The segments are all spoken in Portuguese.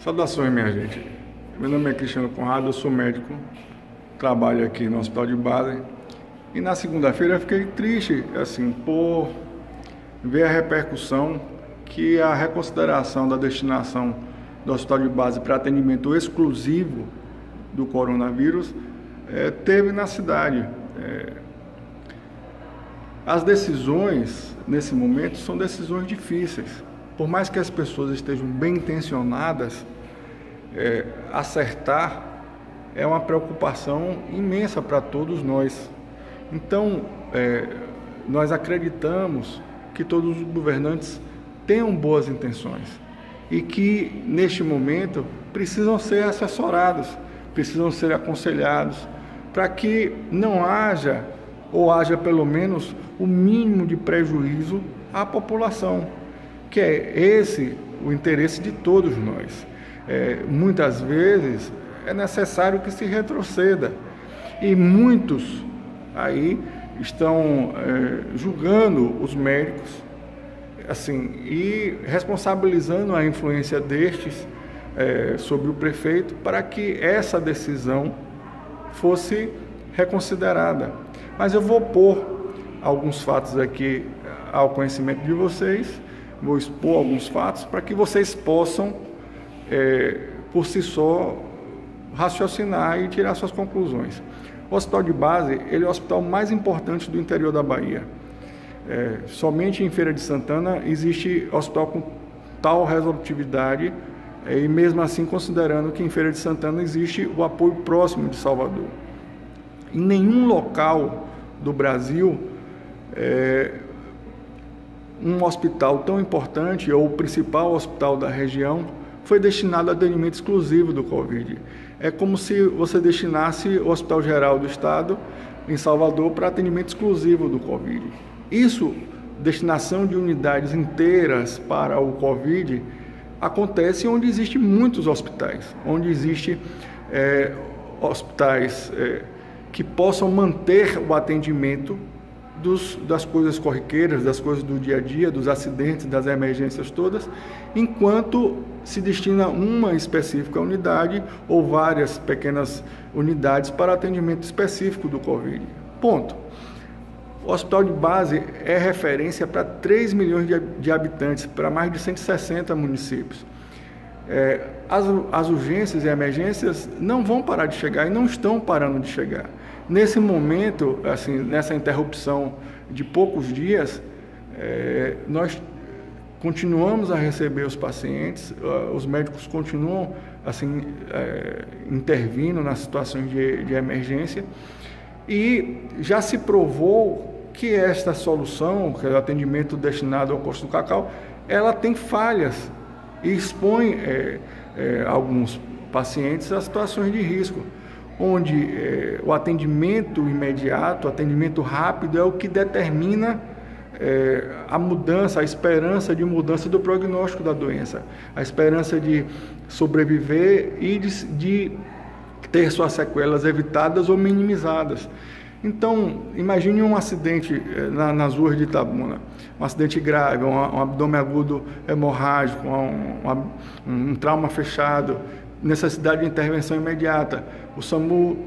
Saudações, minha gente. Meu nome é Cristiano Conrado, eu sou médico, trabalho aqui no Hospital de Base. E na segunda-feira eu fiquei triste, assim, por ver a repercussão que a reconsideração da destinação do Hospital de Base para atendimento exclusivo do coronavírus teve na cidade. As decisões, nesse momento, são decisões difíceis. Por mais que as pessoas estejam bem intencionadas, acertar é uma preocupação imensa para todos nós. Então, nós acreditamos que todos os governantes tenham boas intenções e que, neste momento, precisam ser assessorados, precisam ser aconselhados para que não haja, ou haja pelo menos o mínimo de prejuízo à população, que é esse o interesse de todos nós. Muitas vezes é necessário que se retroceda e muitos aí estão julgando os médicos assim, e responsabilizando a influência destes sobre o prefeito para que essa decisão fosse reconsiderada. Mas eu vou pôr alguns fatos aqui ao conhecimento de vocês, vou expor alguns fatos para que vocês possam, por si só, raciocinar e tirar suas conclusões. O Hospital de Base, ele é o hospital mais importante do interior da Bahia. Somente em Feira de Santana existe hospital com tal resolutividade, e mesmo assim considerando que em Feira de Santana existe o apoio próximo de Salvador. Em nenhum local do Brasil, um hospital tão importante, ou o principal hospital da região, foi destinado a atendimento exclusivo do Covid. É como se você destinasse o Hospital Geral do Estado, em Salvador, para atendimento exclusivo do Covid. Isso, destinação de unidades inteiras para o Covid, acontece onde existem muitos hospitais, onde existem hospitais que possam manter o atendimento das coisas corriqueiras, das coisas do dia a dia, dos acidentes, das emergências todas, enquanto se destina uma específica unidade ou várias pequenas unidades para atendimento específico do Covid. Ponto. O Hospital de Base é referência para 3 milhões de habitantes, para mais de 160 municípios. As urgências e emergências não vão parar de chegar e não estão parando de chegar. Nesse momento, assim, nessa interrupção de poucos dias, nós continuamos a receber os pacientes, os médicos continuam assim, intervindo nas situações de emergência, e já se provou que esta solução, que é o atendimento destinado ao Costa do Cacau, ela tem falhas e expõe alguns pacientes a situações de risco, onde o atendimento imediato, o atendimento rápido é o que determina a mudança, a esperança de mudança do prognóstico da doença, a esperança de sobreviver e de ter suas sequelas evitadas ou minimizadas. Então, imagine um acidente nas ruas de Itabuna, um acidente grave, um abdômen agudo hemorrágico, um trauma fechado, necessidade de intervenção imediata. O SAMU,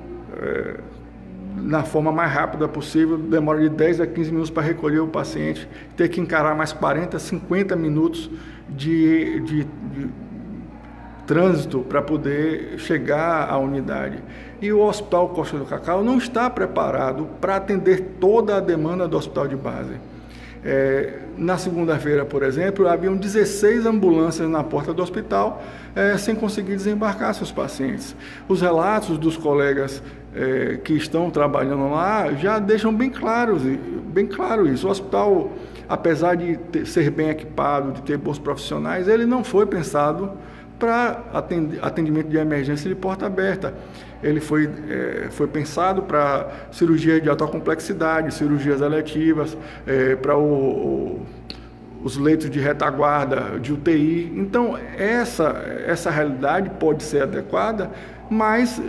na forma mais rápida possível, demora de 10 a 15 minutos para recolher o paciente, ter que encarar mais 40, 50 minutos de trânsito para poder chegar à unidade. E o Hospital Costa do Cacau não está preparado para atender toda a demanda do Hospital de Base. Na segunda-feira, por exemplo, haviam 16 ambulâncias na porta do hospital sem conseguir desembarcar seus pacientes. Os relatos dos colegas que estão trabalhando lá já deixam bem claro isso. O hospital, apesar de ser bem equipado, de ter bons profissionais, ele não foi pensado para atendimento de emergência de porta aberta. Ele foi pensado para cirurgia de alta complexidade, cirurgias eletivas, para os leitos de retaguarda, de UTI. Então, essa realidade pode ser adequada, mas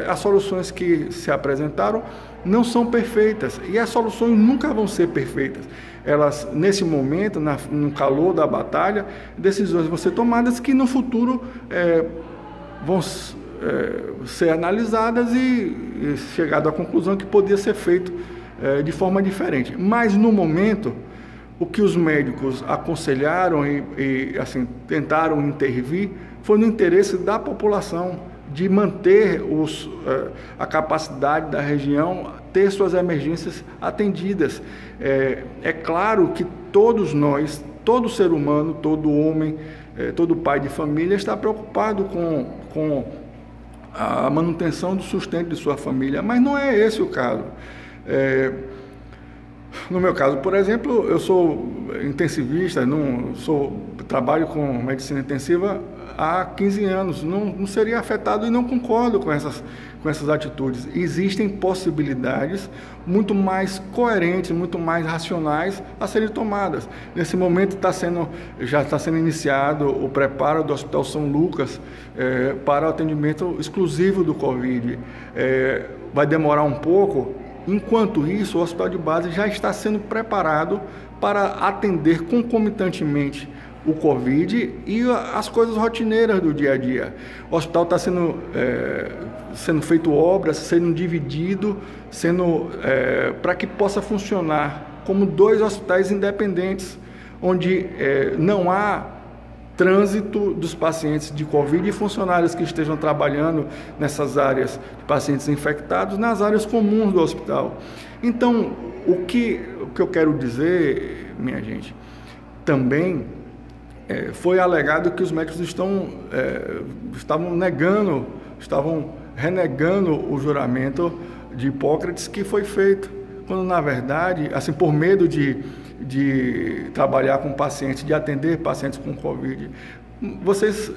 as soluções que se apresentaram não são perfeitas, e as soluções nunca vão ser perfeitas. Elas, nesse momento, no calor da batalha, decisões vão ser tomadas que no futuro vão ser analisadas e chegado à conclusão que podia ser feito de forma diferente. Mas, no momento, o que os médicos aconselharam e assim, tentaram intervir foi no interesse da população, de manter a capacidade da região ter suas emergências atendidas. É claro que todos nós, todo ser humano, todo homem, todo pai de família está preocupado com a manutenção do sustento de sua família, mas não é esse o caso. No meu caso, por exemplo, eu sou intensivista, trabalho com medicina intensiva há 15 anos, não seria afetado e não concordo com essas atitudes. Existem possibilidades muito mais coerentes, muito mais racionais a serem tomadas. Nesse momento já está sendo iniciado o preparo do Hospital São Lucas para o atendimento exclusivo do Covid. Vai demorar um pouco. Enquanto isso, o Hospital de Base já está sendo preparado para atender concomitantemente o Covid e as coisas rotineiras do dia a dia. O hospital está sendo feito obras, sendo dividido, para que possa funcionar como 2 hospitais independentes, onde não há trânsito dos pacientes de Covid e funcionários que estejam trabalhando nessas áreas de pacientes infectados nas áreas comuns do hospital. Então, o que eu quero dizer, minha gente, também foi alegado que os médicos estavam renegando o juramento de Hipócrates que foi feito, quando na verdade, assim, por medo de trabalhar com pacientes, de atender pacientes com Covid, vocês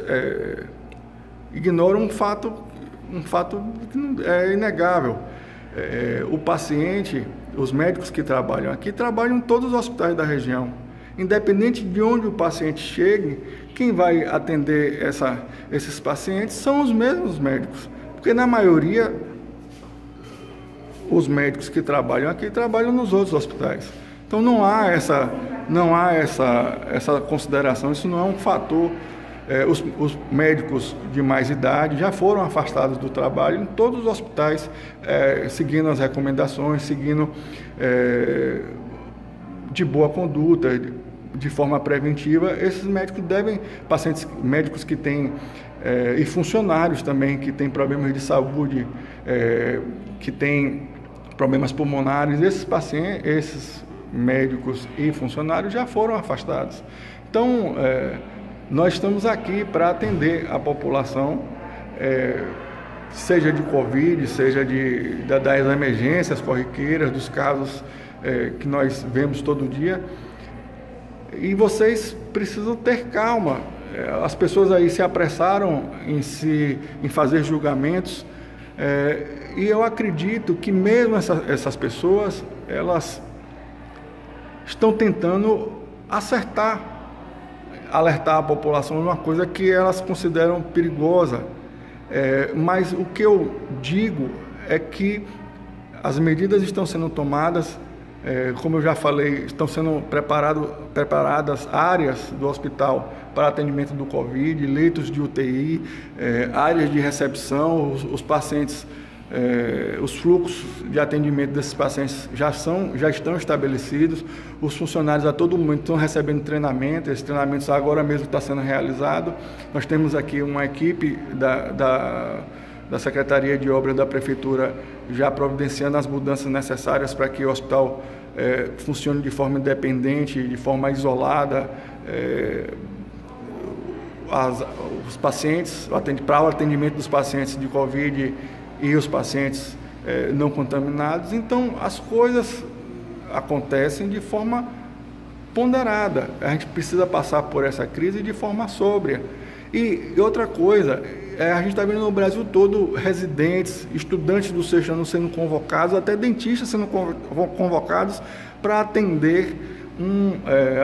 ignoram um fato que é inegável. O paciente, os médicos que trabalham aqui, trabalham em todos os hospitais da região. Independente de onde o paciente chegue, quem vai atender esses pacientes são os mesmos médicos. Porque, na maioria, os médicos que trabalham aqui trabalham nos outros hospitais. Então, não há essa consideração, isso não é um fator. Os médicos de mais idade já foram afastados do trabalho em todos os hospitais, seguindo as recomendações, seguindo de boa conduta, de forma preventiva. Esses médicos médicos que têm, e funcionários também que têm problemas de saúde, que têm problemas pulmonares, esses médicos e funcionários já foram afastados. Então, nós estamos aqui para atender a população, seja de Covid, seja das emergências corriqueiras, dos casos que nós vemos todo dia. E vocês precisam ter calma. As pessoas aí se apressaram em fazer julgamentos, e eu acredito que mesmo essas pessoas, elas estão tentando alertar a população de uma coisa que elas consideram perigosa. Mas o que eu digo é que as medidas estão sendo tomadas, como eu já falei, estão sendo preparadas áreas do hospital para atendimento do Covid, leitos de UTI, áreas de recepção, os pacientes, os fluxos de atendimento desses pacientes já estão estabelecidos, os funcionários a todo momento estão recebendo treinamento, esse treinamento agora mesmo está sendo realizado. Nós temos aqui uma equipe da Secretaria de Obras da Prefeitura já providenciando as mudanças necessárias para que o hospital funcione de forma independente, de forma isolada. Os pacientes, para o atendimento dos pacientes de Covid e os pacientes não contaminados. Então, as coisas acontecem de forma ponderada. A gente precisa passar por essa crise de forma sóbria. E outra coisa, a gente está vendo no Brasil todo residentes, estudantes do sexto ano sendo convocados, até dentistas sendo convocados para atender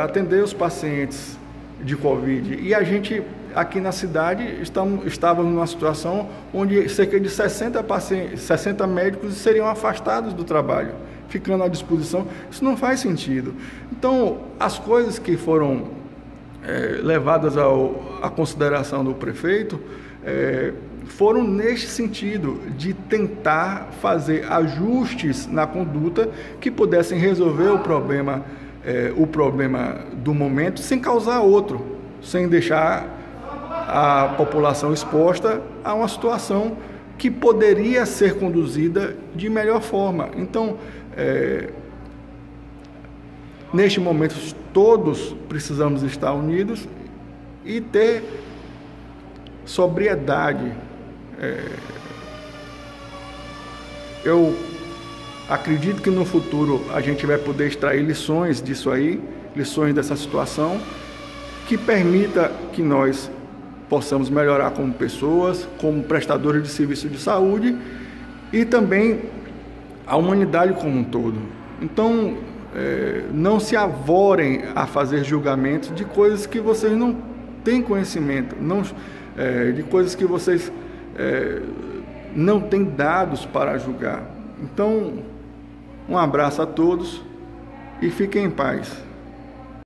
atender os pacientes de Covid. E a gente, aqui na cidade, estávamos numa situação onde cerca de 60 médicos seriam afastados do trabalho, ficando à disposição. Isso não faz sentido. Então, as coisas que foram levadas à consideração do prefeito foram neste sentido, de tentar fazer ajustes na conduta que pudessem resolver o problema do momento sem causar outro, sem deixar a população exposta a uma situação que poderia ser conduzida de melhor forma. Então, neste momento, todos precisamos estar unidos e ter sobriedade. Eu acredito que no futuro a gente vai poder extrair lições disso aí, lições dessa situação, que permita que nós possamos melhorar como pessoas, como prestadores de serviço de saúde e também a humanidade como um todo. Então, não se avorem a fazer julgamentos de coisas que vocês não têm conhecimento, de coisas que vocês não têm dados para julgar. Então, um abraço a todos e fiquem em paz.